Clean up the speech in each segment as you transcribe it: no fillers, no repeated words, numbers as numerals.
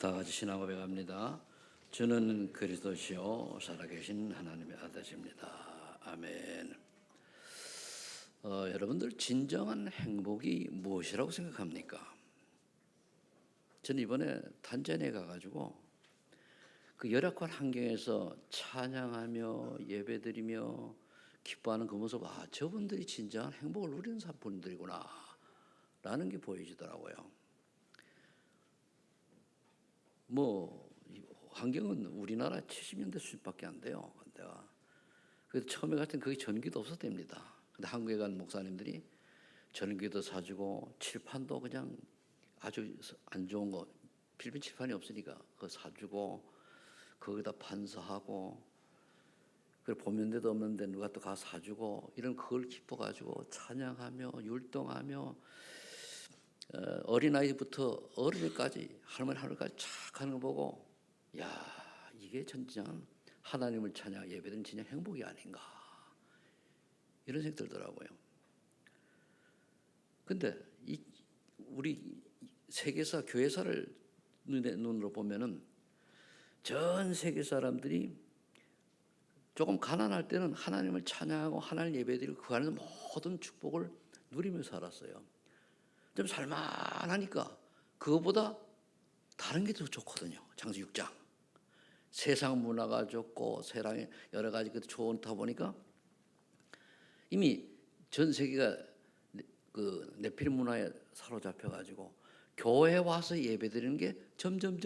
다 같이 신앙 고백합니다. 저는 그리스도시요 살아계신 하나님의 아들입니다. 아멘. 여러분들 진정한 행복이 무엇이라고 생각합니까? 저는 이번에 탄자니아에 가가지고 그 열악한 환경에서 찬양하며 예배드리며 기뻐하는 그 모습, 저분들이 진정한 행복을 누리는 분들이구나 라는 게 보여지더라고요. 환경은 우리나라 70년대 수준밖에 안 돼요. 내가 그래서 처음에 같은 거기 전기도 없었답니다. 근데 한국에 간 목사님들이 전기도 사주고 칠판도 그냥 아주 안 좋은 거, 필름 칠판이 없으니까 그거 사주고 거기다 판서하고, 그리고 보면대도 없는데 누가 또 가서 사주고, 이런 그걸 기뻐가지고 찬양하며 율동하며 어린아이부터 어른까지 할머니까지 쫙 하는 거 보고, 이게 진짜 하나님을 찬양 예배드리는 진짜 행복이 아닌가, 이런 생각 들더라고요. 근데 우리 세계사 교회사를 눈으로 보면은 전 세계 사람들이 조금 가난할 때는 하나님을 찬양하고 하나님 예배드리고 그 안에서 모든 축복을 누리며 살았어요. 좀 살만하니까 그거보다 다른 게 더 좋거든요. 창세기 6장. 세상 문화가 좋고 세상에 여러 가지 좋다 보니까 이미 전 세계가 그 네피림 문화에 사로잡혀가지고 교회 와서 예배드리는 게 점점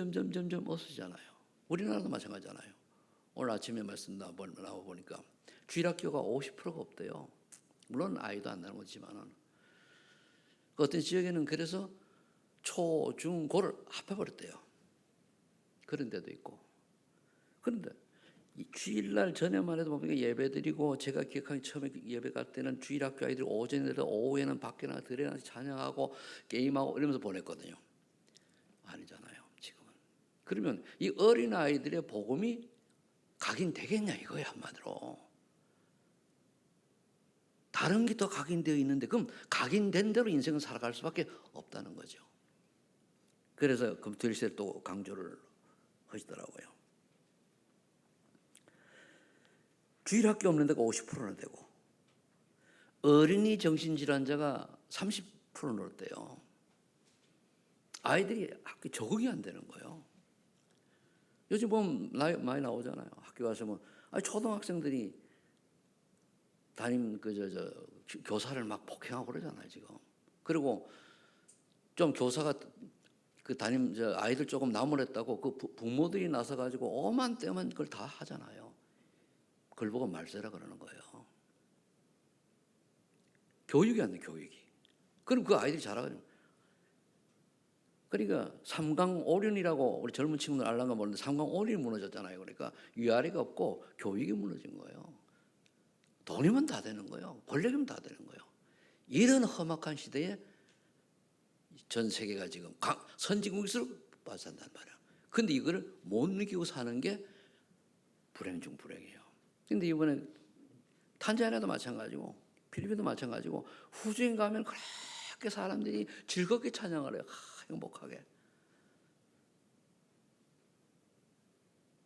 없어지잖아요. 우리나라도 마찬가지잖아요. 오늘 아침에 말씀 나와 보니까 주일학교가 50%가 없대요. 물론 아이도 안 나는 거지만은 어떤 지역에는 그래서 초, 중, 고를 합해버렸대요. 그런 데도 있고. 그런데 주일날 저녁만 해도 보니까 예배드리고, 제가 기억하기 처음에 예배 갈 때는 주일학교 아이들이 오전에도 오후에는 밖에 나가 들에 나가서 찬양하고 게임하고 이러면서 보냈거든요. 아니잖아요, 지금은. 그러면 이 어린 아이들의 복음이 각인되겠냐 이거예요, 한마디로. 다른 게 더 각인되어 있는데 그럼 각인된 대로 인생을 살아갈 수밖에 없다는 거죠. 그래서 금토일세 또 강조를 하시더라고요. 주일학교 없는 데가 50%나 되고 어린이 정신질환자가 30% 늘었대요. 아이들이 학교 적응이 안 되는 거예요. 요즘 보면 많이 나오잖아요. 학교 가서 초등학생들이 담임 교사를 막 폭행하고 그러잖아요, 지금. 그리고 좀 교사가 아이들 조금 나무랬다고 그 부모들이 나서 가지고 오만 때만 그걸 다 하잖아요. 그걸 보고 말세라 그러는 거예요. 교육이 안 돼, 교육이. 그럼 그 아이들이 자라가지고. 그러니까 삼강오륜이라고 우리 젊은 친구들 알란가 모르는데 삼강오륜이 무너졌잖아요. 그러니까 위아래가 없고 교육이 무너진 거예요. 돈이면 다 되는 거예요. 권력이면 다 되는 거예요. 이런 험악한 시대에 전 세계가 지금 선진국일수록 빠져 산단 말이야. 근데 이거를 못 느끼고 사는 게 불행 중 불행이에요. 근데 이번에 탄자니아도 마찬가지고 필리핀도 마찬가지고 후주인 가면 그렇게 사람들이 즐겁게 찬양을 해요. 행복하게.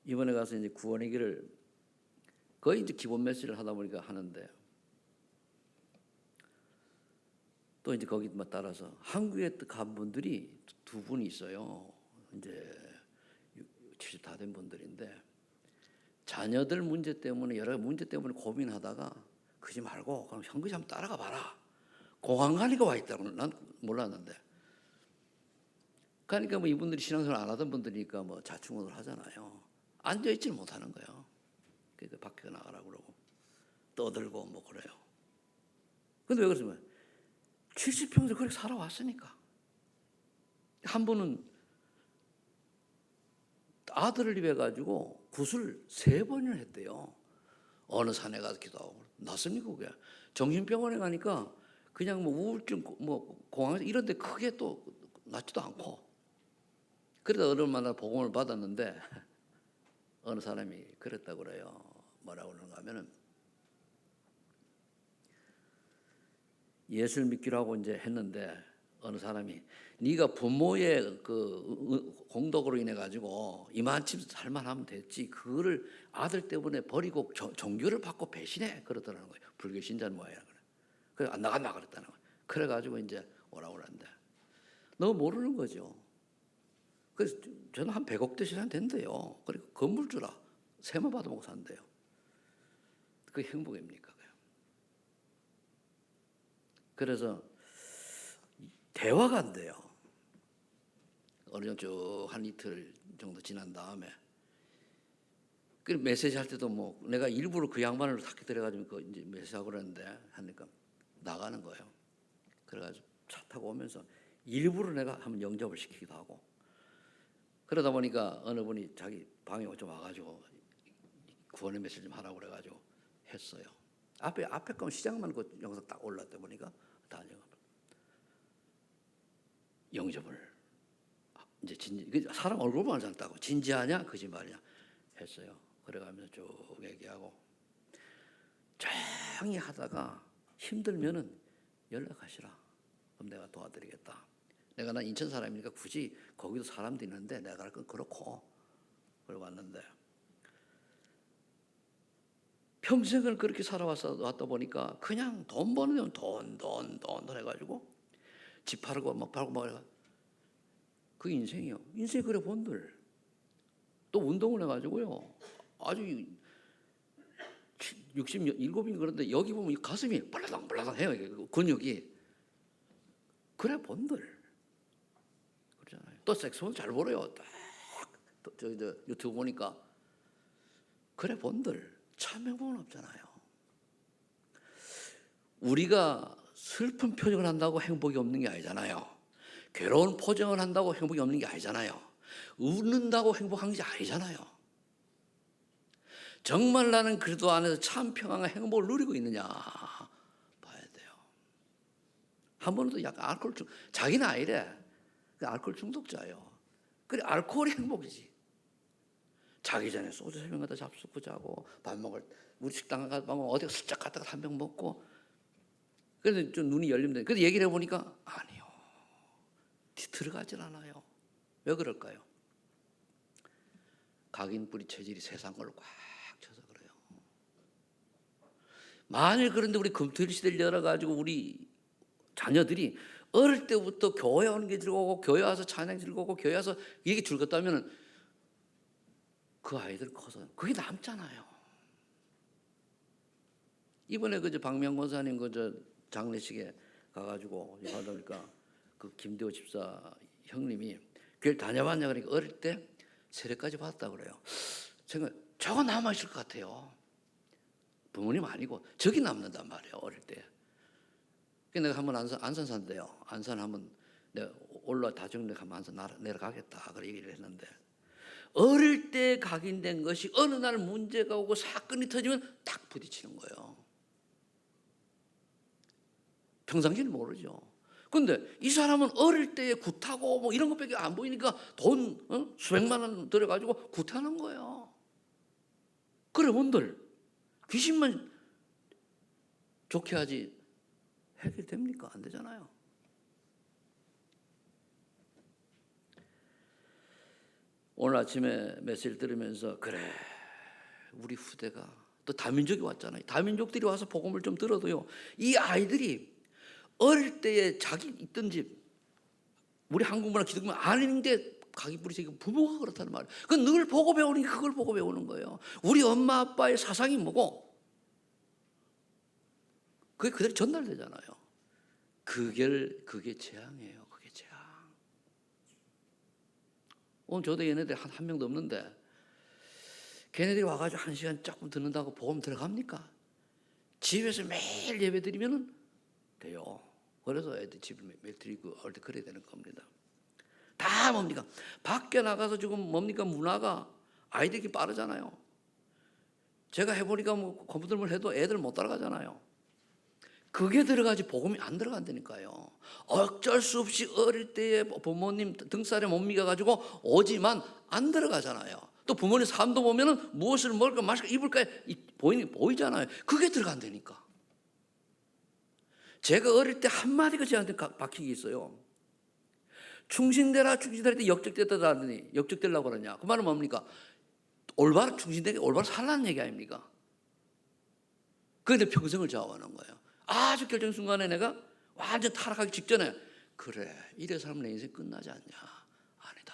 이번에 가서 이제 구원의 길을 거의 이제 기본 메시지를 하다 보니까 하는데, 또 이제 거기 따라서 한국에 간 분들이 두 분이 있어요. 이제 70 다 된 분들인데 자녀들 문제 때문에 여러 문제 때문에 고민하다가 그러지 말고 그럼 현근이 한번 따라가 봐라. 공항관리가 와 있다고 난 몰랐는데. 그러니까 이분들이 신앙생활 안 하던 분들이니까 자충우돌 하잖아요. 앉아 있지를 못하는 거예요. 그러니까 밖에 나가라고 그러고 떠들고 그래요. 근데 왜 그러냐면 70평생 그렇게 살아왔으니까. 한 분은 아들을 입에 가지고 굿을 3번이나 했대요. 어느 산에 가서 기도하고. 낫습니까 그게? 정신병원에 가니까 그냥 우울증 공황 이런 데 크게 또 낫지도 않고. 그러다 어느 만나 복음을 받았는데 어느 사람이 그랬다고 그래요. 뭐라고 그러는가 하면은, 예수를 믿기로 하고 이제 했는데 어느 사람이 네가 부모의 그 공덕으로 인해 가지고 이만큼 살만하면 됐지 그거를 아들 때문에 버리고 종교를 받고 배신해 그러더라는 거예요. 불교 신자는 뭐야 그래. 그래 안 나간다 그랬다는 거예요. 그래 가지고 이제 오라고 그러는데 너 모르는 거죠. 그래서 저는 한 100억 대신 된대요. 그러니까 건물 주라. 세만 받아먹고 산대요. 그게 행복입니까? 그래서 대화가 안 돼요. 어느 정도 쭉 한 이틀 정도 지난 다음에 그 메시지 할 때도 뭐 내가 일부러 그 양반을 탁 들여가지고 그 이제 메시지하고 그러는데 하니까 나가는 거예요. 그래가지고 차 타고 오면서 일부러 내가 한번 영접을 시키기도 하고 그러다 보니까 어느 분이 자기 방에 좀 와가지고 구원의 메시지 좀 하라고 그래가지고 했어요. 앞에 거 시작만 그 영상 딱 올랐다 보니까 다 영접을 이제 사람 얼굴 보면 잘 따고 진지하냐 거짓말이냐 했어요. 그래가면서 쭉 얘기하고 조용히 하다가 힘들면은 연락하시라. 그럼 내가 도와드리겠다. 내가 난 인천 사람이니까 굳이 거기도 사람도 있는데 내가 갈 건 그렇고 그러고 왔는데 평생을 그렇게 살아왔다 보니까 그냥 돈 버는 돈 해가지고 집 팔고 막 팔고 막 해가 그 인생이요. 인생이 그래 본들 또 운동을 해가지고요. 아주 67이 그런데 여기 보면 가슴이 발라당 해요. 근육이 그래 본들 그러잖아요. 또 색소폰 잘 벌어요. 저 유튜브 보니까 그래 본들 참 행복은 없잖아요. 우리가 슬픈 표정을 한다고 행복이 없는 게 아니잖아요. 괴로운 표정을 한다고 행복이 없는 게 아니잖아요. 웃는다고 행복한 게 아니잖아요. 정말 나는 그래도 안에서 참 평안과 행복을 누리고 있느냐 봐야 돼요. 한 번도 약간 알코올 자기는 아니래. 알코올 중독자예요. 그래 알코올이 행복이지. 자기 전에 소주 3병 갖다 잡수고 자고 밥 먹을 우리 식당 가서 어디 슬쩍 갔다가 한 병 먹고 그래서 좀 눈이 열리면 그래서 얘기를 해보니까 아니요. 들어가질 않아요. 왜 그럴까요? 각인 뿌리 체질이 세상 걸로 꽉 쳐서 그래요. 만일 그런데 우리 금토일 시대를 열어가지고 우리 자녀들이 어릴 때부터 교회 오는 게 즐거우고 교회 와서 찬양 즐거우고 교회 와서 이게 즐겁다면 그 아이들 커서 그게 남잖아요. 이번에 그저 박명 권사님 그저 장례식에 가가지고 하다 보니까 그 김대호 집사 형님이 교회 다녀봤냐 그러니까 어릴 때 세례까지 받았다 그래요. 제가 저거 남아 있을 것 같아요. 부모님 아니고 저기 남는단 말이에요. 어릴 때. 그래서 내가 한번 안산 산대요. 안산 한번 내가 올라 다정내 가면 안산 내려가겠다 그래 얘기를 했는데 어릴 때 각인된 것이 어느 날 문제가 오고 사건이 터지면 딱 부딪히는 거예요. 평상시는 모르죠. 근데 이 사람은 어릴 때에 굿하고 뭐 이런 것밖에 안 보이니까 돈 수백만 원 들여가지고 굿하는 거예요. 그래 뭔들 귀신만 좋게 하지 해결됩니까? 안 되잖아요. 오늘 아침에 메시지를 들으면서 그래 우리 후대가 또 다민족이 왔잖아요. 다민족들이 와서 복음을 좀 들어도요. 이 아이들이 어릴 때에 자기 있던 집 우리 한국 문화 기독교 아닌데 가기 부리지 부모가 그렇다는 말이에요. 그건 늘 보고 배우니까 그걸 보고 배우는 거예요. 우리 엄마 아빠의 사상이 뭐고 그게 그대로 전달되잖아요. 그게 재앙이에요. 그게 재앙. 오늘 저도 얘네들 한 명도 없는데 걔네들이 와가지고 1시간 조금 듣는다고 복음 들어갑니까? 집에서 매일 예배 드리면 돼요. 그래서 애들 집을 매일 드리고 어릴 때 그래야 되는 겁니다. 다 뭡니까? 밖에 나가서 지금 뭡니까? 문화가 아이들이 빠르잖아요. 제가 해보니까 뭐 컴퓨터를 해도 애들 못 따라가잖아요. 그게 들어가지 복음이 안 들어간다니까요. 어쩔 수 없이 어릴 때에 부모님 등살에 못 미가가지고 오지만 안 들어가잖아요. 또 부모님 삶도 보면은 무엇을 먹을까 마실까 입을까 보이잖아요. 그게 들어간다니까. 제가 어릴 때 한마디가 저한테 박히기 있어요. 충신되라 충신되라 때 역적되다 하더니 역적되려고 그러냐. 그 말은 뭡니까? 올바로 충신되게 올바로 살라는 얘기 아닙니까? 그런데 평생을 좌우하는 거예요. 아주 결정 순간에 내가 완전 타락하기 직전에 그래 이래서 하면 내 인생 끝나지 않냐. 아니다.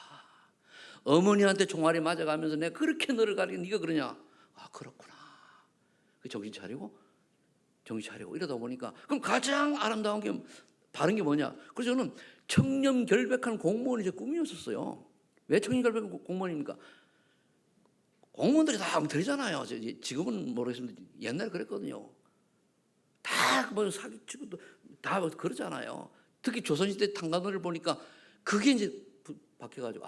어머니한테 종아리 맞아가면서 내가 그렇게 너를 가리켜 네가 그러냐. 아 그렇구나. 정신 차리고 이러다 보니까 그럼 가장 아름다운 게 바른 게 뭐냐. 그래서 저는 청렴결백한 공무원이 제 꿈이었었어요. 왜 청렴결백한 공무원입니까? 공무원들이 다 엉터리잖아요. 지금은 모르겠습니다. 옛날에 그랬거든요. 다 뭐 사기치고 다 그러잖아요. 특히 조선시대 탄광을 보니까 그게 이제 바뀌어가지고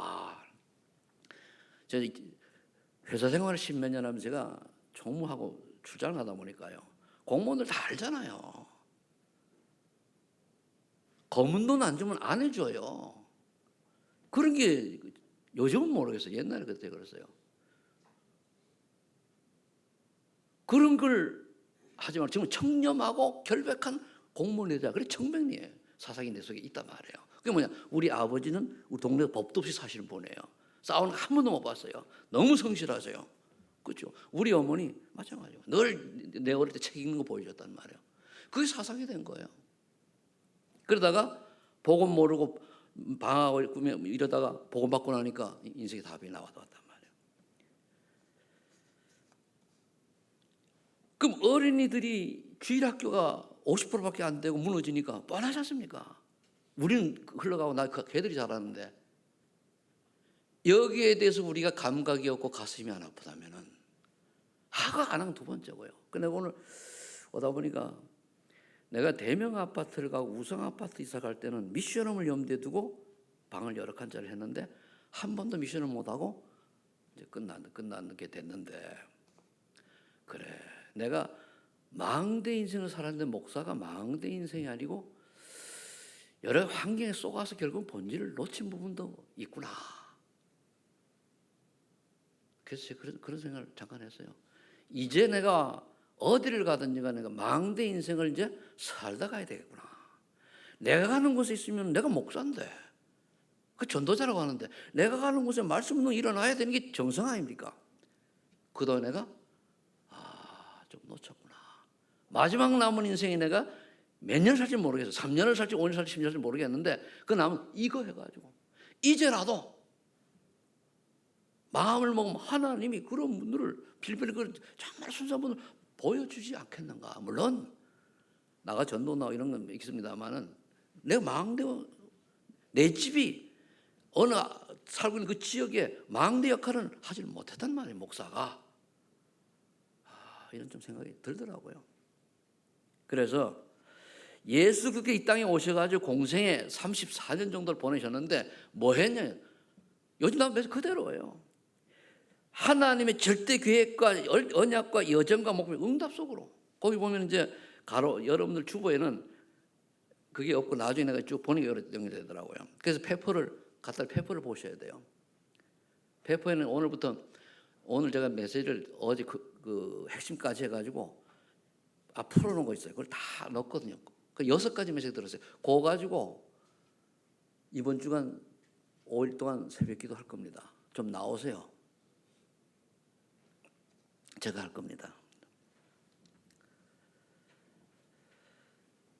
저 회사 생활을 10몇 년 하면 제가 총무하고 출장을 하다 보니까요. 공무원들 다 알잖아요. 검은 돈 안 주면 안 해줘요. 그런 게 요즘은 모르겠어요. 옛날에 그때 그랬어요. 그런 걸 하지 말고 지금 청렴하고 결백한 공무원이다. 그래 청명리에 사상이 내 속에 있단 말이에요. 그게 뭐냐? 우리 아버지는 우리 동네에 법도 없이 사시는 분이에요. 싸우는 거 한 번도 못 봤어요. 너무 성실하세요. 그렇죠? 우리 어머니 마찬가지고 늘 내 어릴 때 책 읽는 거 보여줬단 말이에요. 그게 사상이 된 거예요. 그러다가 복음 모르고 방황하고 꾸며 이러다가 복음 받고 나니까 인생의 답이 나왔단 말이에요. 그럼 어린이들이 주일학교가 50%밖에 안 되고 무너지니까 뻔하지 않습니까? 우리는 흘러가고 걔들이 잘하는데 여기에 대해서 우리가 감각이 없고 가슴이 안 아프다면은 하고 안 하면 두 번째고요. 근데 오늘 오다 보니까 내가 대명 아파트를 가고 우성 아파트 이사 갈 때는 미션홈을 염두에 두고 방을 여러 칸짜리 했는데 한 번도 미션을 못 하고 이제 끝나게 됐는데 그래 내가 망대 인생을 살았는데 목사가 망대 인생이 아니고 여러 환경에 쏘가서 결국 본질을 놓친 부분도 있구나. 그래서 제가 그런 생각을 잠깐 했어요. 이제 내가 어디를 가든지 간에 내가 망대 인생을 이제 살다 가야 되겠구나. 내가 가는 곳에 있으면 내가 목사인데 그 전도자라고 하는데 내가 가는 곳에 말씀은 일어나야 되는 게 정성 아닙니까? 그동안 내가 좀 놓쳤구나. 마지막 남은 인생이 내가 몇 년 살지 모르겠어. 3년을 살지 5년 살지 10년 살지 모르겠는데 그 남은 이거 해가지고 이제라도 마음을 먹으면 하나님이 그런 분들을 빌빌 정말 순수한 분을 보여주지 않겠는가. 물론 나가 전도나 이런 건 있습니다만은 내가 망대와 내 집이 어느 살고 있는 그 지역에 망대 역할을 하지 못했단 말이에요. 목사가. 이런 좀 생각이 들더라고요. 그래서 예수 그렇게 이 땅에 오셔가지고 공생에 34년 정도를 보내셨는데 뭐 했냐? 요즘 나면 그대로예요. 하나님의 절대 계획과 언약과 여정과 목표의 응답 속으로. 거기 보면 이제 여러분들 주보에는 그게 없고 나중에 내가 쭉 보니까 연결되더라고요. 그래서 페퍼를 보셔야 돼요. 페퍼에는 오늘 제가 메시지를 어제 그 핵심까지 해가지고 풀어놓은 거 있어요. 그걸 다 넣었거든요. 그 6가지 메시지 들었어요. 그거 가지고 이번 주간 5일 동안 새벽기도 할 겁니다. 좀 나오세요. 제가 할 겁니다.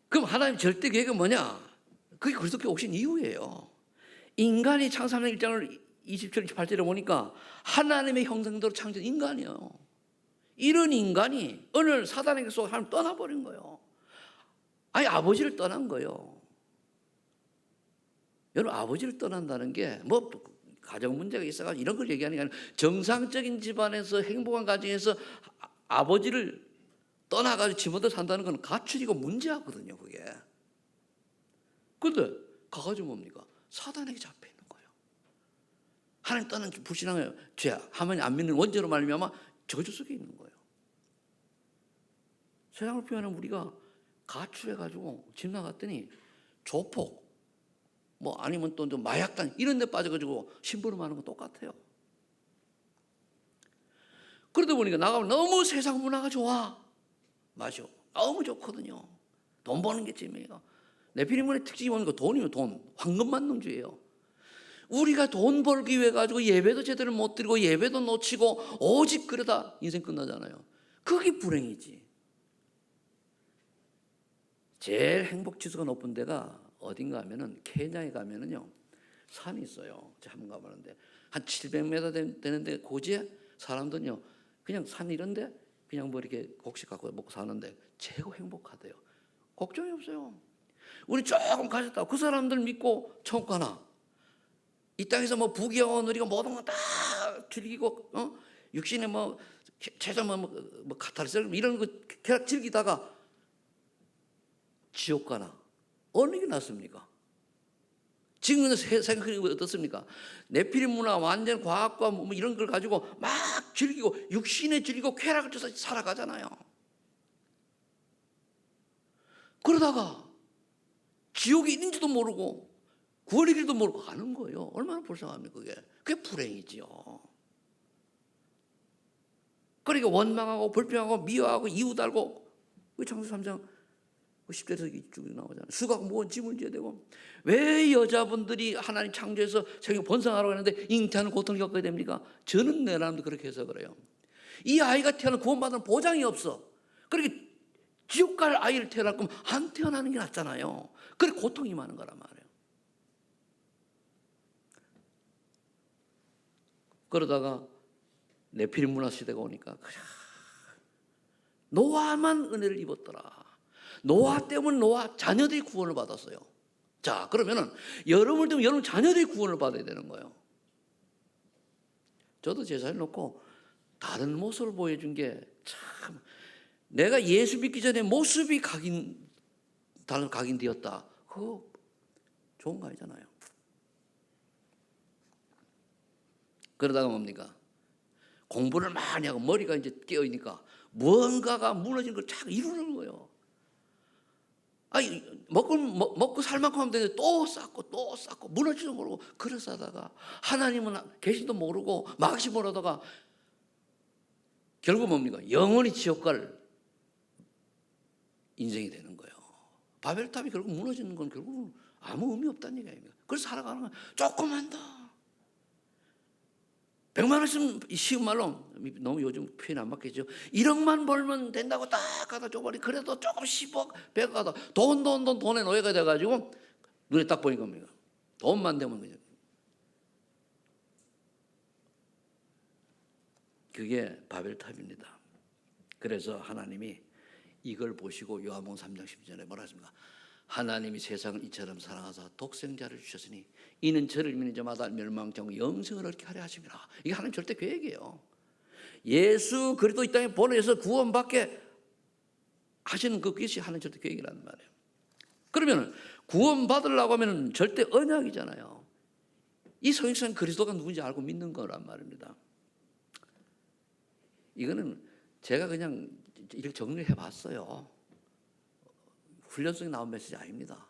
그럼 하나님 절대 계획은 뭐냐? 그게 그리스도께 오신 이유예요. 인간이 창세기 1장을 27, 28절에 보니까 하나님의 형상대로 창조된 인간이에요. 이런 인간이 어느 사단에게 속 하나님 떠나버린 거예요. 아니 아버지를 떠난 거예요. 여러분 아버지를 떠난다는 게 뭐 가정 문제가 있어가지고 이런 걸 얘기하는 게 아니라 정상적인 집안에서 행복한 가정에서 아버지를 떠나가지고 집어들 산다는 건 가출이고 문제하거든요. 그게. 그런데 가가지고 뭡니까? 사단에게 잡혀 있는 거예요. 하나님 떠난 불신앙의 죄, 하나님 안 믿는 원죄로 말미암아 저주 속에 있는 거예요. 세상을 표현하면 우리가 가출해가지고 집 나갔더니 조폭, 뭐 아니면 또 마약단 이런 데 빠져가지고 심부름하는 거 똑같아요. 그러다 보니까 나가면 너무 세상 문화가 좋아. 맞아. 너무 좋거든요. 돈 버는 게 재미예요. 네피림의 특징이 뭡니까? 돈이요, 돈. 황금 만능주의예요. 우리가 돈 벌기 위해 가지고 예배도 제대로 못 드리고 예배도 놓치고 오직 그러다 인생 끝나잖아요. 그게 불행이지. 제일 행복 지수가 높은 데가 어딘가 하면은 케냐에 가면은요 산이 있어요. 제가 한번 가봤는데 한 700m 되는데 고지에 사람들은요 그냥 산 이런데 그냥 뭐 이렇게 곡식 갖고 먹고 사는데 최고 행복하대요. 걱정이 없어요. 우리 조금 가졌다. 그 사람들 믿고 천국 가나? 이 땅에서 뭐 부귀영화 누리고 모든 거 다 즐기고 육신에 뭐 최소 뭐 카타르셀 이런 거 계속 즐기다가 지옥 가나? 어느 게 낫습니까? 지금은 생각이 어떻습니까? 네피림 문화 완전 과학과 뭐 이런 걸 가지고 막 즐기고 육신에 즐기고 쾌락을 줘서 살아가잖아요. 그러다가 지옥이 있는지도 모르고 구원의 길도 모르고 가는 거예요. 얼마나 불쌍합니까 그게. 그게 불행이지요. 그러니까 원망하고 불평하고 미워하고 이웃알고 창세기 3장 10절에서 쭉 나오잖아요. 수가 무언 짐을 져야 되고 왜 여자분들이 하나님 창조해서 생명 번성하라고 하는데 잉태하는 고통을 겪어야 됩니까? 저는 내 나름도 그렇게 해서 그래요. 이 아이가 태어나 구원받는 보장이 없어. 그러니까 지옥 갈 아이를 태어날 거면 안 태어나는 게 낫잖아요. 그래 고통이 많은 거란 말이에요. 그러다가 네피림 문화 시대가 오니까 노아만 은혜를 입었더라. 노아 때문에 노아 자녀들이 구원을 받았어요. 자, 그러면은 여러분 때문에 여러분 자녀들이 구원을 받아야 되는 거예요. 저도 제 자신을 놓고 다른 모습을 보여준 게 참 내가 예수 믿기 전에 모습이 다른 각인되었다. 그거 좋은 거 아니잖아요. 그러다가 뭡니까? 공부를 많이 하고 머리가 이제 깨어있으니까 무언가가 무너진 걸 착 이루는 거예요. 아니 먹고 살 만큼 하면 되는데 또 쌓고 무너지도 모르고 그래서 하다가 하나님은 계신도 모르고 막심을 하다가 결국 뭡니까? 영원히 지옥 갈 인생이 되는 거예요. 바벨탑이 결국 무너지는 건 결국은 아무 의미 없다는 얘기입니다. 그래서 살아가는 건 조금만 더 100만 원 있으면 쉬운 말로 너무 요즘 표현 안 맞겠죠. 1억만 벌면 된다고 딱 가다 줘버리 그래도 조금 10억 100억 가다 돈의 노예가 돼가지고 눈에 딱 보인 겁니다. 돈만 되면 그냥 그게 바벨탑입니다. 그래서 하나님이 이걸 보시고 요한복음 3장 10절에 뭐라 했습니까? 하나님이 세상을 이처럼 사랑하사 독생자를 주셨으니 이는 저를 믿는 자마다 멸망치 않고 영생을 얻게 하려 하심이라. 이게 하나님 절대 계획이에요. 예수 그리스도 이 땅에 보내서 구원받게 하시는 그것이 하나님 절대 계획이라는 말이에요. 그러면 구원받으려고 하면 절대 언약이잖아요. 이 성육신 그리스도가 누군지 알고 믿는 거란 말입니다. 이거는 제가 그냥 이렇게 정리해 봤어요. 훈련성이 나온 메시지 아닙니다.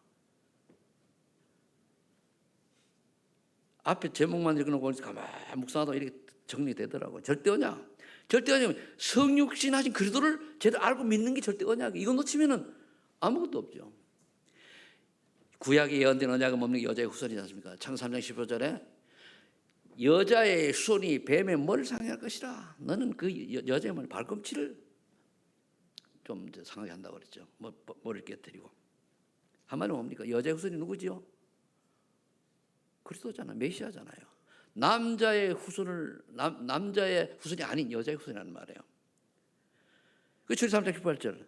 앞에 제목만 읽어놓고 가만히 묵상하다 이렇게 정리되더라고요. 절대 언약. 절대 언약은 성육신 하신 그리스도를 제대로 알고 믿는 게 절대 언약이에요. 이거 놓치면은 아무것도 없죠. 구약에 예언된 언약은 뭡니까? 여자의 후손이지 않습니까? 창세기 3장 15절에 여자의 후손이 뱀의 머리를 상해할 것이라. 너는 그 여자의 머리 발꿈치를 좀 상하게 한다고 그랬죠. 머리를 깨뜨리고. 한마디로 뭡니까? 여자의 후손이 누구지요? 그리스도잖아요. 메시아잖아요. 남자의 후손이 아닌 여자의 후손이라는 말이에요. 그 출애굽기 3장 18절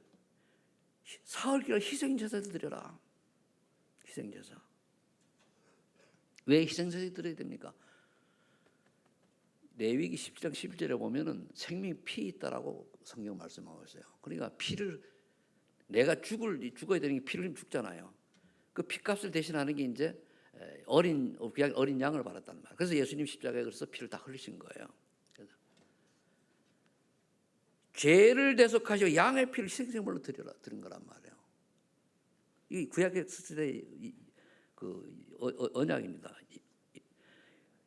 사흘기를 희생제사를 드려라. 희생제사. 왜 희생제사를 드려야 됩니까? 레위기 17장 11절에 보면은 생명이 피 있다라고 성경 말씀하고 있어요. 그러니까 피를 내가 죽어야 되는 게 피를 죽잖아요. 그 피값을 대신하는 게 이제 어린 양을 받았단 말이에요. 그래서 예수님 십자가에 그래서 피를 다 흘리신 거예요. 그래서 죄를 대속하시고 양의 피를 희생제물로 드린 거란 말이에요. 이 구약의 시대의 그 언약입니다.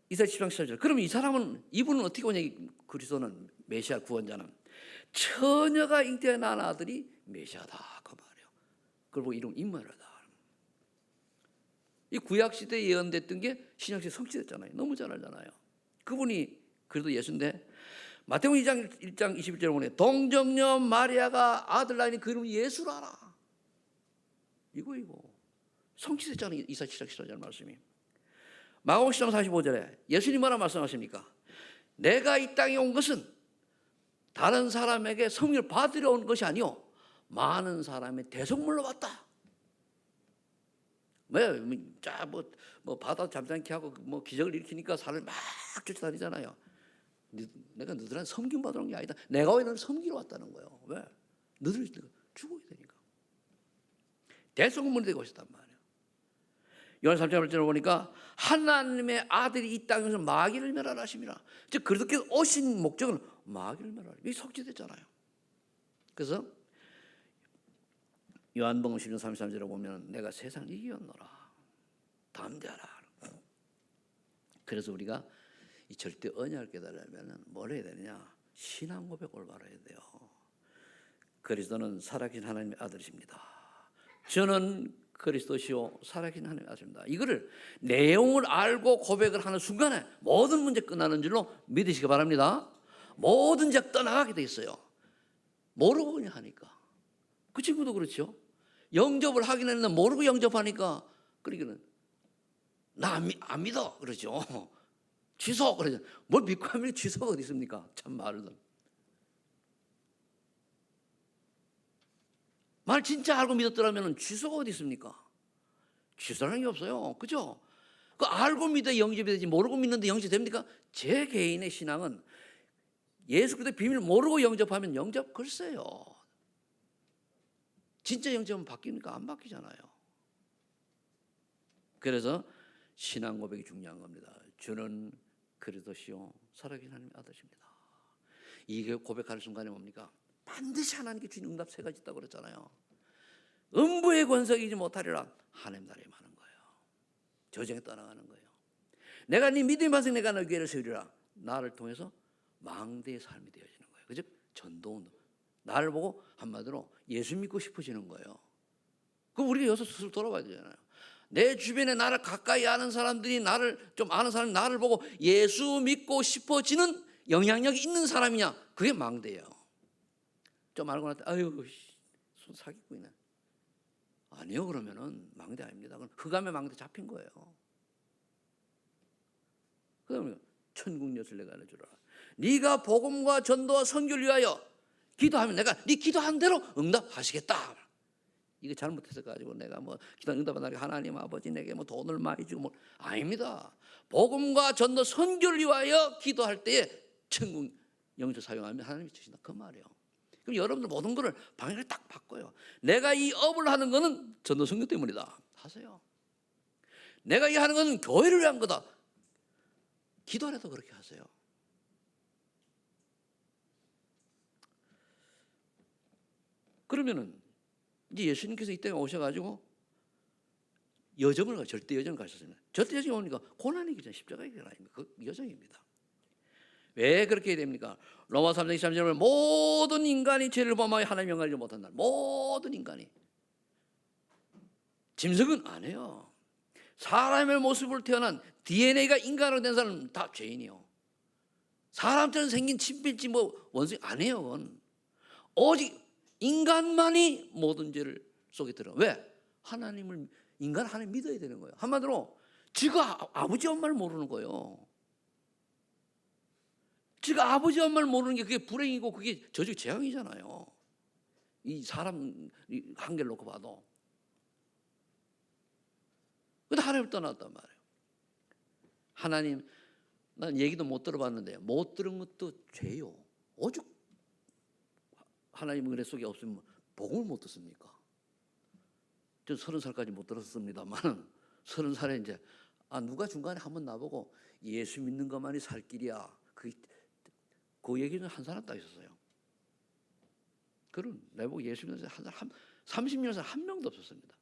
이사야 10장 17절. 그럼 이 사람은 이분은 어떻게 오냐? 그리스도는 메시아 구원자는 처녀가 잉태해 낳은 아들이 메시아다 그 말이에요. 그걸 보고 이름 임마르다. 이 구약 시대에 예언됐던 게 신약 시대에 성취됐잖아요. 너무 잘 알잖아요. 그분이 그래도 예수인데 마태복음 1장 21절에 보면 동정녀 마리아가 아들 낳으니 그 이름을 예수라라. 이거 성취됐잖아요. 이사 7장 14절 말씀이. 마가복음 10장 45절에 예수님 뭐라 말씀하십니까? 내가 이 땅에 온 것은 다른 사람에게 성령을 받으려 온 것이 아니요 많은 사람의 대속물로 왔다. 왜? 뭐 바다 잠잠케 하고 뭐 기적을 일으키니까 사람을 막 쫓아다니잖아요. 내가 너들한테 섬김 받으러 온 게 아니다. 내가 왜 너를 섬기러 왔다는 거예요. 왜? 너들 죽어야 되니까. 대속물이 되고 오셨단 말이에요. 요한 3장 1절에 보니까 하나님의 아들이 이 땅에서 마귀를 멸하라 하심이라. 즉 그렇게 오신 목적은 마귀를 멸하라. 이게 석지됐잖아요. 그래서 요한복음 10장 33절에 보면 내가 세상을 이겼노라. 담대하라. 그래서 우리가 이 절대 언약을 깨달으려면 뭘 해야 되느냐? 신앙 고백을 바라야 돼요. 그리스도는 살아계신 하나님의 아들이십니다. 저는 그리스도시요 살아계신 하나님의 아들입니다. 이거를 내용을 알고 고백을 하는 순간에 모든 문제 끝나는 줄로 믿으시기 바랍니다. 모든 죄 떠나가게 돼 있어요. 모르고 그냥 하니까. 그 친구도 그렇죠. 영접을 하긴 했는데 모르고 영접하니까 그러기는 나 안 믿어 그러죠. 취소 그러죠. 뭘 믿고 하면 취소가 어디 있습니까? 참 말은. 말 진짜 알고 믿었더라면 취소가 어디 있습니까? 취소라는 게 없어요. 그죠? 그 알고 믿어 영접이 되지 모르고 믿는데 영접이 됩니까? 제 개인의 신앙은 예수 그리스도의 비밀을 모르고 영접하면 영접 글쎄요. 진짜 영접은 바뀝니까? 안 바뀌잖아요. 그래서 신앙 고백이 중요한 겁니다. 주는 그리스도시요 살아계신 하나님의 아들이십니다. 이게 고백하는 순간에 뭡니까? 반드시 하나님께 주신 응답 세 가지 있다고 그랬잖아요. 음부의 권세가 이지 못하리라. 하나님 나라에 많은 거예요. 저정에 떠나가는 거예요. 내가 네 믿음의 반석 내가 너의 교회를 세우리라. 나를 통해서 망대의 삶이 되어지는 거예요. 그죠? 전도운동. 나를 보고 한마디로 예수 믿고 싶어지는 거예요. 그럼 우리가 여기서 스스로 돌아봐야 되잖아요. 내 주변에 나를 가까이 아는 사람들이 나를 좀 아는 사람이 나를 보고 예수 믿고 싶어지는 영향력이 있는 사람이냐? 그게 망대예요. 좀 알고 났더니 아유 손 사기고 있네. 아니요 그러면은 망대 아닙니다. 그건 흑암의 망대 잡힌 거예요. 그다음에 천국 엿을 내가 알려주라. 네가 복음과 전도와 선교를 위하여 기도하면 내가 네 기도한 대로 응답하시겠다. 이거 잘못해서 가지고 내가 뭐 기도 응답하는 하나님 아버지 내게 뭐 돈을 많이 주고 뭐 아닙니다. 복음과 전도 선교를 위하여 기도할 때에 천국 영접 사용하면 하나님이 주신다 그 말이에요. 그럼 여러분들 모든 거를 방향을 딱 바꿔요. 내가 이 업을 하는 거는 전도 선교 때문이다. 하세요. 내가 이 하는 거는 교회를 위한 거다. 기도라도 그렇게 하세요. 그러면은 이제 예수님께서 이 땅에 오셔가지고 여정을 절대 여정을 가셨습니다. 절대 여정이 오니까 고난이 기잖아요. 십자가의 길 아닙니까? 그 여정입니다. 왜 그렇게 됩니까? 로마 3장 23절에 보면 모든 인간이 죄를 범하여 하나님의 영광을 알지 못한다. 모든 인간이. 짐승은 안 해요. 사람의 모습을 태어난 DNA가 인간으로 된 사람은 다 죄인이요. 사람처럼 생긴 친필지 뭐 원숭이 안 해요. 그건. 오직 인간만이 모든 죄를 속에 들어. 왜? 인간 하나님 믿어야 되는 거예요. 한마디로 지가 아버지 엄마를 모르는 거예요. 지가 아버지 엄마를 모르는 게 그게 불행이고 그게 저주 재앙이잖아요. 이 사람 한계를 놓고 봐도. 근데 하나님을 떠났단 말이에요. 하나님, 난 얘기도 못 들어봤는데 못 들은 것도 죄요. 오죽 하나님 은혜 속에 없으면 복음을 못 듣습니까? 저 30살까지 못 들었습니다만 30살에 이제 누가 중간에 한번 나보고 예수 믿는 것만이 살 길이야. 그 얘기는 한 사람 딱 있었어요. 그런 내보고 예수 믿는 사람 30년 살 한 명도 없었습니다.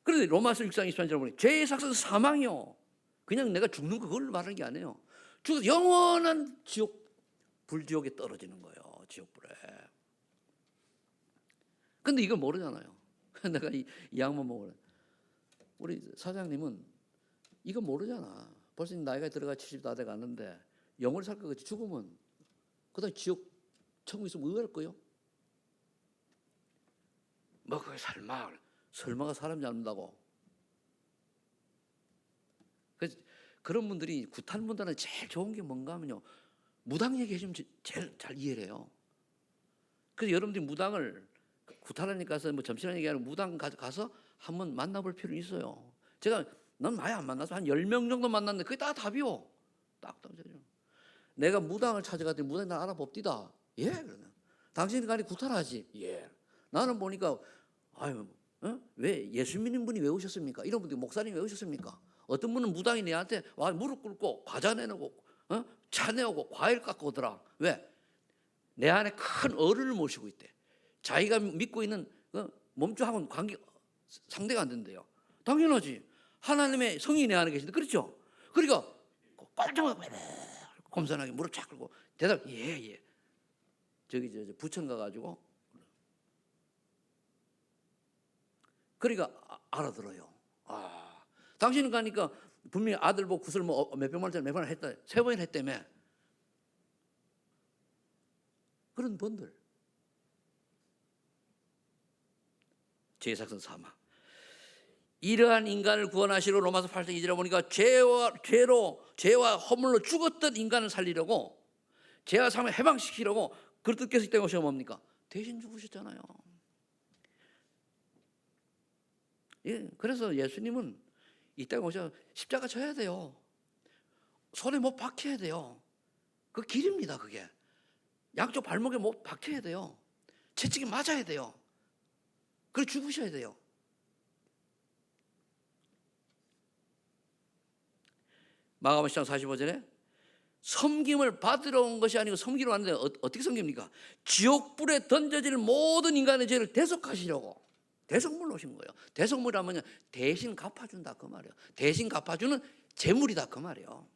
그런데 로마서 6장 23절 보니 죄의 삭은 사망이요. 그냥 내가 죽는 거 그걸 말하는 게 아니에요. 죽어서 영원한 지옥 불지옥에 떨어지는 거예요. 지옥불에. 근데 이걸 모르잖아요. 내가 이 양만 보고 그래. 우리 사장님은 이거 모르잖아. 벌써 나이가 들어가 70 다 돼 갔는데 영원히 살 거겠지. 죽으면 그다음 지옥 천국 있으면 의할 거요. 뭐 그게 설마가 사람 잡는다고. 그래서 그런 분들이 구타는 분들은 제일 좋은 게 뭔가 하면요, 무당 얘기해주면 제일 잘 이해를 해요. 그래서 여러분들이 무당을 구타라니까 뭐 점심시간 얘기하는 무당 가서 한번 만나볼 필요는 있어요. 제가 넌 많이 안 만나서 한 10명 정도 만났는데 그게 다 답이요. 딱딱. 내가 무당을 찾아갔더니 무당이 나 알아봅디다. 예, 그러면 당신이 가니 구타를 하지. 예. 나는 보니까 아유, 왜 예수 믿는 분이 왜 오셨습니까? 이런 분들이 목사님이 왜 오셨습니까? 어떤 분은 무당이 내한테 와 무릎 꿇고 과자 내놓고 차 내오고 과일 갖고 오더라. 왜? 내 안에 큰 어른을 모시고 있대. 자기가 믿고 있는 몸주하고는 관계 상대가 안 된대요. 당연하지. 하나님의 성이 내 안에 계신데, 그렇죠? 그러니까 깜짝하고 겸손하게 무릎 착 꿇고 대답 예. 저기 부천 가가지고 그러니까 알아들어요. 당신은 가니까 분명히 아들 보고 구슬 뭐 몇백만 원짜리 몇 번을 했다, 3번이나 했다며. 그런 분들. 제사선 삼아. 이러한 인간을 구원하시러 로마서 8장 2절에 보니까 죄와 허물로 죽었던 인간을 살리려고, 죄와 삶을 해방시키려고 그 뜻께서 이 땅에 오셔서 뭡니까? 대신 죽으셨잖아요. 예, 그래서 예수님은 이 땅에 오셔서 십자가 져야 돼요. 손에 못 박혀야 돼요. 그 길입니다. 그게 양쪽 발목에 못 박혀야 돼요. 채찍이 맞아야 돼요. 그리고 죽으셔야 돼요. 마가복음 10장 45절에 섬김을 받으러 온 것이 아니고 섬기러 왔는데 어떻게 섬깁니까? 지옥불에 던져질 모든 인간의 죄를 대속하시려고 대속물로 오신 거예요. 대속물이라면 대신 갚아준다 그 말이에요. 대신 갚아주는 재물이다 그 말이에요.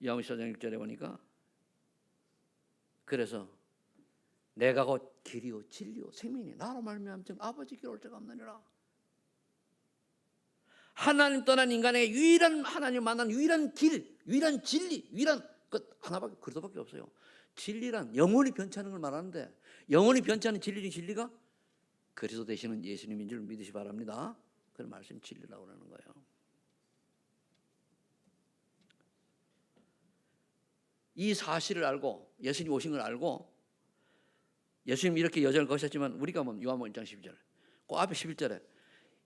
요한복음 10장 6절에 보니까 그래서 내가 곧 길이요 진리요 생명이니 나로 말미암아 아버지께로 올 자가 없느니라. 하나님 떠난 인간에게 유일한 하나님 만난 유일한 길, 유일한 진리, 유일한 것 하나밖에 그것밖에 없어요. 진리란 영원히 변치하는 걸 말하는데, 영원히 변치하는 진리가 그리스도 되시는 예수님인 줄 믿으시 바랍니다. 그런 말씀이 진리라고 하는 거예요. 이 사실을 알고 예수님 오신 걸 알고 예수님 이렇게 여정을 거셨지만 우리가 뭐 요한복음 1장 12절 그 앞에 11절에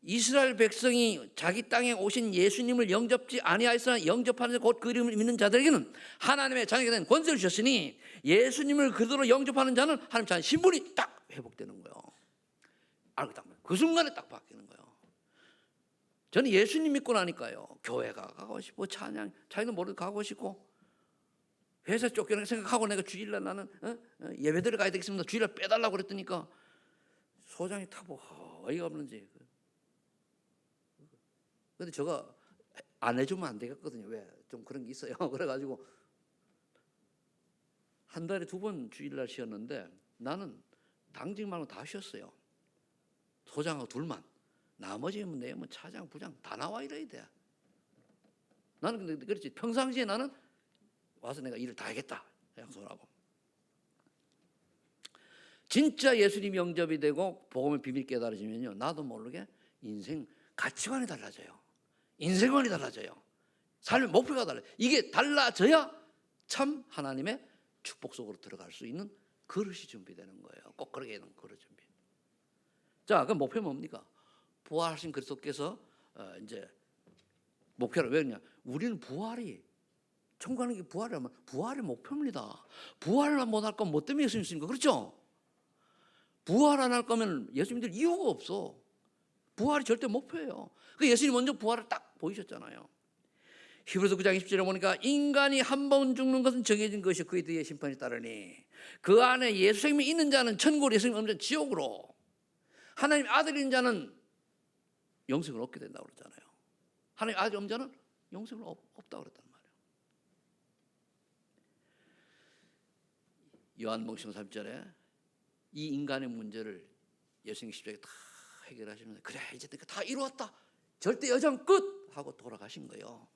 이스라엘 백성이 자기 땅에 오신 예수님을 영접지 아니하였으나 영접하는 곧 그 이름을 믿는 자들에게는 하나님의 자녀가 된 권세를 주셨으니 예수님을 그대로 영접하는 자는 하나님 자녀 신분이 딱 회복되는 거예요. 알고 딱 그 순간에 딱 바뀌는 거예요. 저는 예수님 믿고 나니까요, 교회가 가고 싶고 찬양 자기는 모르게 가고 싶고 회사 쫓겨나게 생각하고 내가 주일날 나는 예배드려 가야 되겠습니다. 주일날 빼달라고 그랬더니까 소장이 타고 어이가 없는지. 근데 저가 안 해주면 안 되겠거든요. 왜? 좀 그런 게 있어요. 그래가지고 한 달에 2번 주일날 쉬었는데 나는 당직 말고 다 쉬었어요. 소장하고 둘만. 나머지는 내 뭐 차장, 부장 다 나와 이래야 돼. 나는 근데 그렇지. 평상시에 나는 와서 내가 일을 다 하겠다 약속을 하고. 진짜 예수님 영접이 되고 복음의 비밀 깨달아지면요, 나도 모르게 인생 가치관이 달라져요. 인생관이 달라져요. 삶의 목표가 달라요. 이게 달라져야 참 하나님의 축복 속으로 들어갈 수 있는 그릇이 준비되는 거예요. 꼭 그렇게 되는 그릇 준비. 자, 그럼 목표 뭡니까? 부활하신 그리스도께서 이제 목표를 왜 그러냐? 우리는 부활이 천국 가는 게 부활이라면 부활이 목표입니다. 부활을 못할 거면 뭐 때문에 예수님 있습니까? 그렇죠? 부활 안 할 거면 예수 믿을 이유가 없어. 부활이 절대 목표예요. 그 예수님 먼저 부활을 딱 보이셨잖아요. 히브리서 9장 20절에 보니까 인간이 한 번 죽는 것은 정해진 것이 그에 대해 심판이 따르니 그 안에 예수 생명이 있는 자는 천국으로, 예수님 없는 자는 지옥으로, 하나님 아들인 자는 영생을 얻게 된다고 그러잖아요. 하나님 아들 없는 자는 영생을 없다고 그랬단 말이에요. 요한복음 3절에 이 인간의 문제를 예수님 십자가에 다 해결하시면서 그래 이제 내가 다 이루었다. 절대 여정 끝 하고 돌아가신 거예요.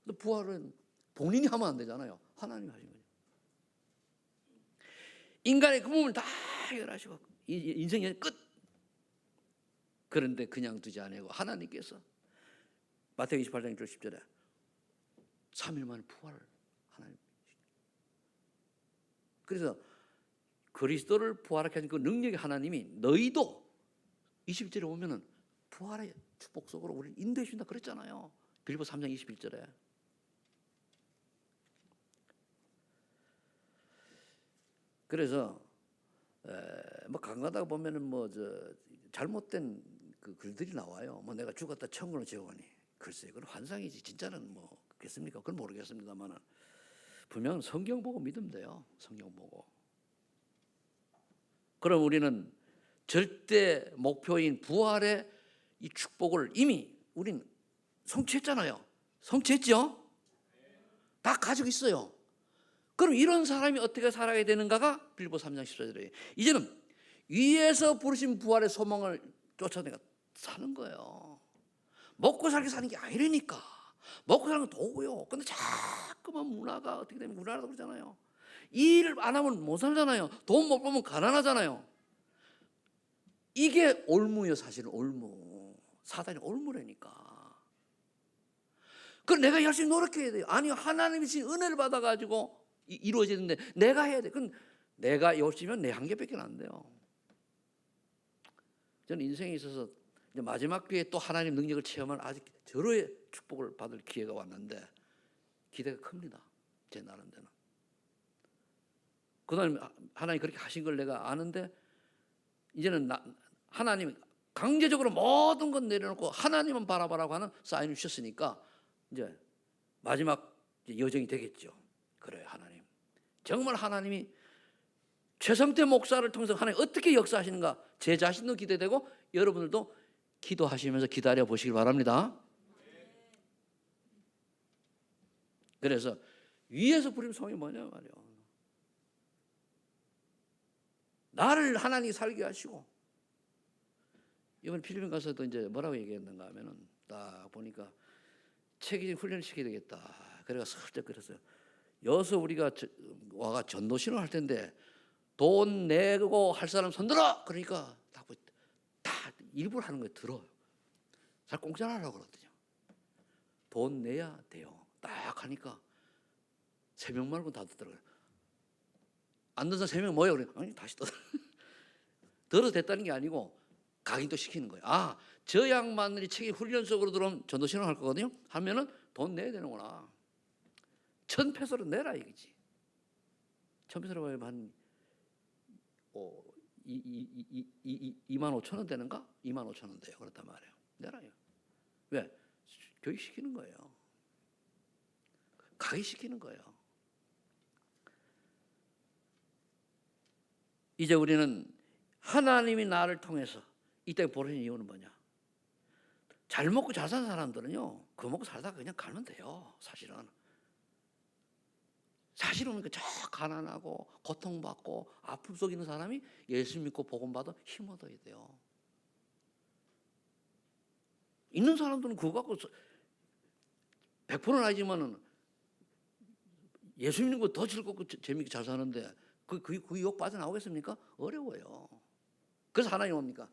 근데 부활은 본인이 하면 안 되잖아요. 하나님이 하신 거죠. 인간의 그 몸을 다 해결하시고 인생의 끝. 그런데 그냥 두지 아니고 하나님께서 마태복음 28장 1절 10절에 3일 만에 부활을 하나님. 그래서 그리스도를 부활하게 하신 그 능력의 하나님이 너희도 21절에 보면은 부활의 축복 속으로 우리를 인도해 주신다 그랬잖아요. 빌립보 3장 21절에. 그래서 뭐 강가다가 보면은 뭐 저 잘못된 그 글들이 나와요. 뭐 내가 죽었다 천국으로 지옥하니. 글쎄, 그건 환상이지. 진짜는 뭐 그렇겠습니까? 그건 모르겠습니다만은 분명 성경 보고 믿으면 돼요. 성경 보고. 그럼 우리는 절대 목표인 부활의 이 축복을 이미 우린 성취했잖아요. 성취했죠? 다 가지고 있어요. 그럼 이런 사람이 어떻게 살아야 되는가가 빌립보 3장 14절에 이제는 위에서 부르신 부활의 소망을 쫓아내가 사는 거예요. 먹고 살게 사는 게 아니라니까. 먹고 사는 건 도구요. 근데 자꾸만 문화가 어떻게 되면 문화라고 그러잖아요. 일을 안 하면 못 살잖아요. 돈 못 벌면 가난하잖아요. 이게 올무요. 사실은 올무. 사단이 올무라니까. 그럼 내가 열심히 노력해야 돼요. 아니요, 하나님이 신 은혜를 받아가지고 이루어지는데 내가 해야 돼. 그럼 내가 열심히면 내 한계밖에 안 돼요. 저는 인생에 있어서 이제 마지막 기회에 또 하나님 능력을 체험할 아직 절호의 축복을 받을 기회가 왔는데 기대가 큽니다. 제 나름대로는. 그다음에 하나님 그렇게 하신 걸 내가 아는데 이제는 하나님이 강제적으로 모든 건 내려놓고 하나님만 바라보라고 하는 사인을 주셨으니까 이제 마지막 여정이 되겠죠. 그래요, 하나님. 정말 하나님이 최성태 목사를 통해서 하나님 어떻게 역사하시는가 제 자신도 기대되고 여러분들도 기도하시면서 기다려 보시길 바랍니다. 그래서 위에서 부린 소원이 뭐냐 말이요. 나를 하나님이 살게 하시고 이번 필리핀 가서도 이제 뭐라고 얘기했는가 하면은 딱 보니까 체계적인 훈련을 시켜야 되겠다. 그래가 슬쩍 그랬어요. 여기서 우리가 와가 전도신을 할 텐데 돈 내고 할 사람 손들어. 그러니까 다 일부러 하는 거예요. 들어요. 잘 공짜로 하려고 그러거든요. 돈 내야 돼요. 딱 하니까 3명 말고 다 듣더라고요. 안 듣는 3명 뭐예요? 그래. 아니 다시 또 들어도 됐다는 게 아니고 각인도 시키는 거예요. 아, 저 양반들이 책임 훈련 속으로 들어오면 전도신을 할 거거든요. 하면은 돈 내야 되는구나. 1,000페소를 내라 이거지. 1,000페소로 하면 한 25,000원 되는가? 25,000원 돼요. 그렇단 말이에요. 내라요. 왜? 교육시키는 거예요. 가기시키는 거예요. 이제 우리는 하나님이 나를 통해서 이 땅에 보내신 이유는 뭐냐? 잘 먹고 잘 사는 사람들은요, 그 먹고 살다가 그냥 가면 돼요. 사실은 저 가난하고 고통받고 아픔 속에 있는 사람이 예수 믿고 복음 받아 힘 얻어야 돼요. 있는 사람들은 그거 갖고 100%는 아니지만은 예수 믿는 거 더 즐겁고 재밌게 잘 사는데 그 유혹 빠져나오겠습니까? 어려워요. 그래서 하나님 뭡니까?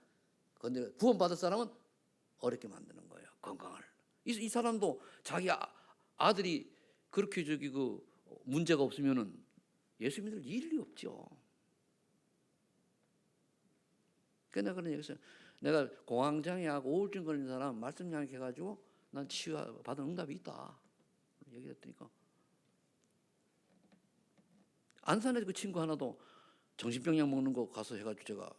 근데 구원받을 사람은 어렵게 만드는 거예요. 건강을. 이 사람도 자기 아들이 그렇게 그 문제가 없으면은 예수 믿을 일이 없죠. 그러니까 내가 그런 얘기했어요. 내가 공황장애하고 우울증 걸린 사람 말씀 양육해가지고 난 치유 받은 응답이 있다. 얘기했더니까 안산에 그 친구 하나도 정신병약 먹는 거 가서 해가지고 제가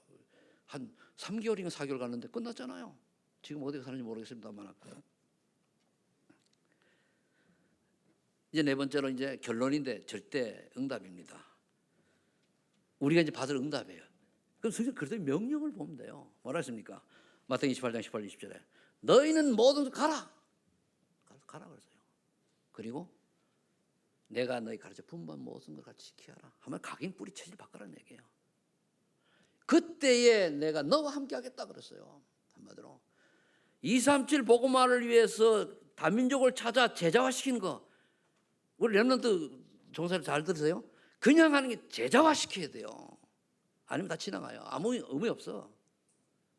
한 3개월인가 4개월 갔는데 끝났잖아요. 지금 어디가 사는지 모르겠습니다만. 이제 네 번째로 이제 결론인데 절대 응답입니다. 우리가 이제 받을 응답이에요. 그럼 성경 그리스도의 명령을 보면 돼요. 뭐라 했습니까? 마태복음 28장 18, 20절에 너희는 모든 가라. 가라 그랬어요. 그리고 내가 너희 가르쳐 분반 모든 걸 같이 지키라 하면 각인 뿌리 체질 바꾸라는 얘기예요. 그때에 내가 너와 함께 하겠다 그랬어요. 한마디로 237 복음화를 위해서 다민족을 찾아 제자화시키는 거, 우리 렘넌트 종사를 잘 들으세요. 그냥 하는 게 제자화시켜야 돼요. 아니면 다 지나가요. 아무 의미 없어.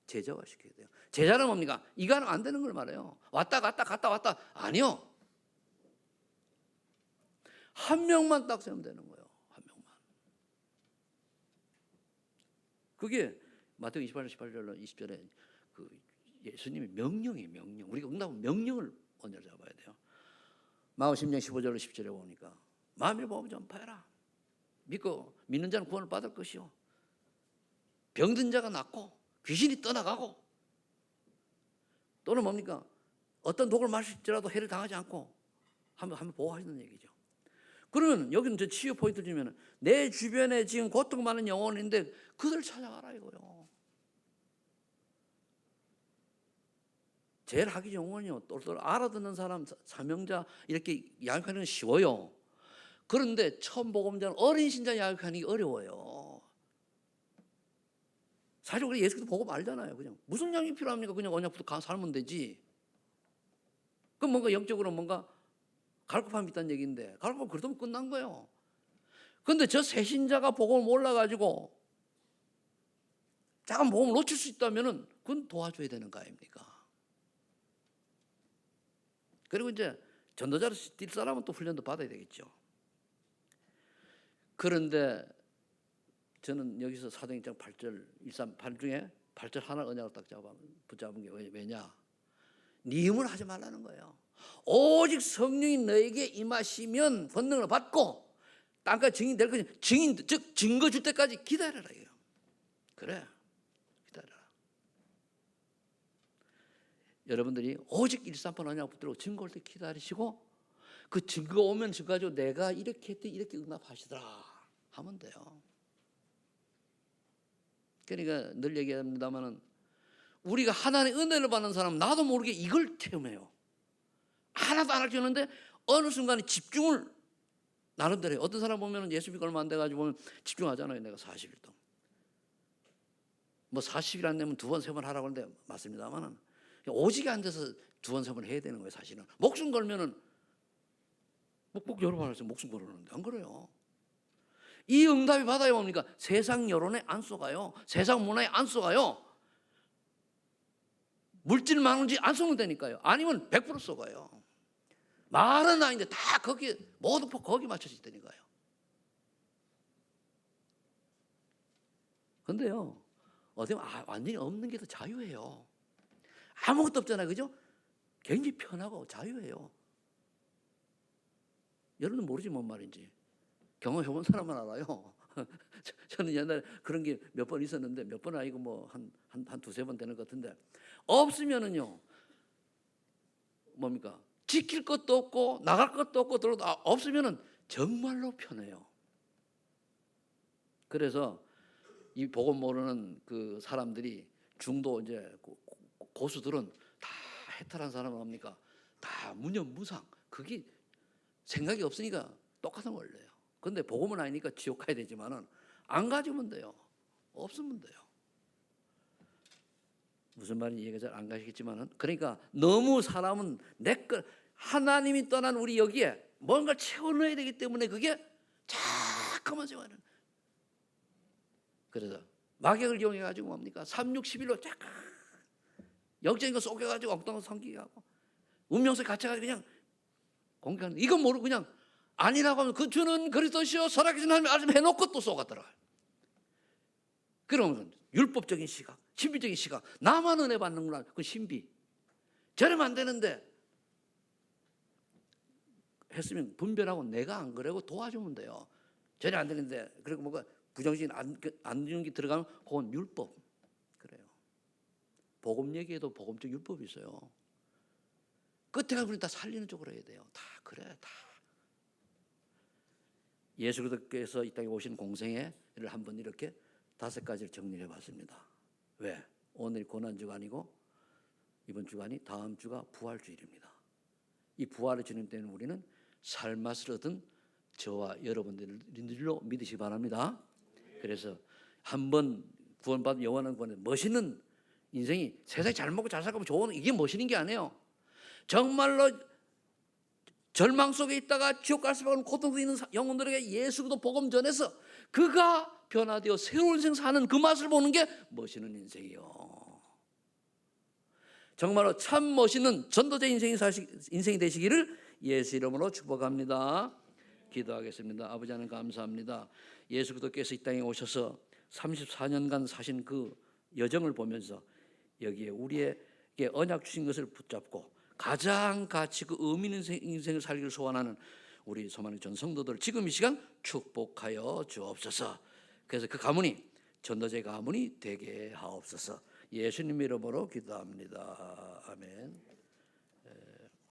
제자화시켜야 돼요. 제자는 뭡니까? 이거 하면 안 되는 걸 말해요. 왔다 갔다 갔다 왔다. 아니요. 한 명만 딱 세우면 되는 거예요. 한 명만. 그게 마태복음 28절 18절 20절에 그 예수님의 명령이에요. 명령. 우리가 응답은 명령을 먼저 잡아야 돼요. 마가복음 10장 15절로 10절에 보니까 마음을 보면 전파해라. 믿고 믿는 자는 구원을 받을 것이요. 병든 자가 낫고 귀신이 떠나가고, 또는 뭡니까? 어떤 독을 마실지라도 해를 당하지 않고 한번 보호하시는 얘기죠. 그러면 여기는 저 치유 포인트 주면 내 주변에 지금 고통 많은 영혼인데 그들 찾아가라 이거요. 제일 하기 좋은 건요, 똘똘 알아듣는 사람, 사명자 이렇게 양육하는 건 쉬워요. 그런데 처음 복음자는 어린 신자 양육하는 게 어려워요. 사실 우리 예수께서 복음 알잖아요. 그냥 무슨 양육이 필요합니까? 그냥 언약부터 살면 되지. 그럼 뭔가 영적으로 뭔가 갈급함이 있다는 얘기인데, 갈급하면 그러면 끝난 거예요. 그런데 저 새신자가 복음을 몰라가지고 잠깐 복음을 놓칠 수 있다면은 그건 도와줘야 되는 거 아닙니까? 그리고 이제 전도자로 뛸 사람은 또 훈련도 받아야 되겠죠. 그런데 저는 여기서 사도행전 8절 138 중에 8절 하나 언약을 딱 붙잡은 게 왜냐? 네 힘을 하지 말라는 거예요. 오직 성령이 너에게 임하시면 권능을 받고 땅까지 증인 될 것이니, 증인 즉 증거 줄 때까지 기다려라 이요. 그래, 기다려라. 여러분들이 오직 138 언약 붙들고 증거 올 때 기다리시고, 그 증거 오면 저 가지고 내가 이렇게 했더니 이렇게 응답하시더라 하면 돼요. 그러니까 늘 얘기합니다만은 우리가 하나님의 은혜를 받는 사람은 나도 모르게 이걸 체험해요. 하나도 안 가르치는데 어느 순간에 집중을 나름대로 해요. 어떤 사람 보면 예수 믿고 얼마 안 돼가지고 보면 집중하잖아요. 내가 40일 동안. 뭐 40일 안 되면 2번, 3번 하라고 하는데 맞습니다만은 오직에 앉아서 2번, 3번 해야 되는 거예요. 사실은 목숨 걸면은 꼭 여러 번 해서 목숨 걸었는데 안 그래요. 이 응답이 받아야 뭡니까? 세상 여론에 안 속아요. 세상 문화에 안 속아요. 물질 많은지 안 속는다니까요. 아니면 100% 속아요. 말은 아닌데 다 거기 모든 폭 거기 맞춰져 있다니까요. 근데요, 어떻게 보면 완전히 없는 게 더 자유해요. 아무것도 없잖아요, 그죠? 굉장히 편하고 자유해요. 여러분은 모르지 뭔 말인지. 경험해본 사람만 알아요. 저는 옛날에 그런 게 몇 번 있었는데, 몇 번 아니고 뭐 한 두세 번 되는 것 같은데, 없으면은요, 뭡니까? 지킬 것도 없고 나갈 것도 없고 들어도 없으면은 정말로 편해요. 그래서 이 복음 모르는 그 사람들이, 중도 이제 고수들은 다 해탈한 사람은 뭡니까? 다 무념무상. 그게 생각이 없으니까 똑같은 원리예요. 근데 복음은 아니니까 지옥 가야 되지만은 안 가지면 돼요. 없으면 돼요. 무슨 말인지 이해가 잘 안 가시겠지만은, 그러니까 너무 사람은 내 것, 하나님이 떠난 우리 여기에 뭔가 채워 넣어야 되기 때문에 그게 자꾸만 세워는. 그래서 마귀를 이용해 가지고 뭡니까? 3611로 잠깐 영적인 거 쏘겨 가지고 엉뚱한 섬기게 하고, 운명세 갇혀 가지고 그냥 공격하는. 이건 모르고 그냥 아니라고 하면 그 주는 그리스도시요 살아계신 하나님 말씀 해놓고 또 쏘갔더라. 그러면 율법적인 시각, 신비적인 시각, 나만 은혜 받는구나. 그 신비. 저러면 안 되는데 했으면 분별하고 내가 안 그러고 도와주면 돼요. 전혀 안 되는데, 그리고 뭐가 부정신 안 주는 게 들어가면 그건 율법. 그래요. 복음 얘기에도 복음적 율법이 있어요. 끝에 가서 우리 다 살리는 쪽으로 해야 돼요. 다 그래, 다. 예수 그리스도께서 이 땅에 오신 공생애를 한번 이렇게 5가지를 정리해 봤습니다. 왜? 오늘이 고난주가 아니고 이번 주간이 다음 주가 부활주일입니다. 이 부활의 주님 때는 우리는 살맛을 얻은 저와 여러분들로 믿으시기 바랍니다. 그래서 한번 구원받은 영원한 구원은 멋있는 인생이 세상에 잘 먹고 잘 살고 좋은 이게 멋있는 게 아니에요. 정말로 절망 속에 있다가 지옥 갈 수밖에 없는 고통 속에 있는 영혼들에게 예수 그리스도 복음 전해서 그가 변화되어 새로운 인생 사는 그 맛을 보는 게 멋있는 인생이요. 정말로 참 멋있는 전도자 인생이 되시기를 예수 이름으로 축복합니다. 기도하겠습니다. 아버지 하나님 감사합니다. 예수 그리스도께서 이 땅에 오셔서 34년간 사신 그 여정을 보면서 여기에 우리에게 언약 주신 것을 붙잡고 가장 가치 그 의미 있는 인생을 살기를 소원하는 우리 소망의 전 성도들 지금 이 시간 축복하여 주옵소서. 그래서 그 가문이 전도자의 가문이 되게 하옵소서. 예수님 이름으로 기도합니다. 아멘.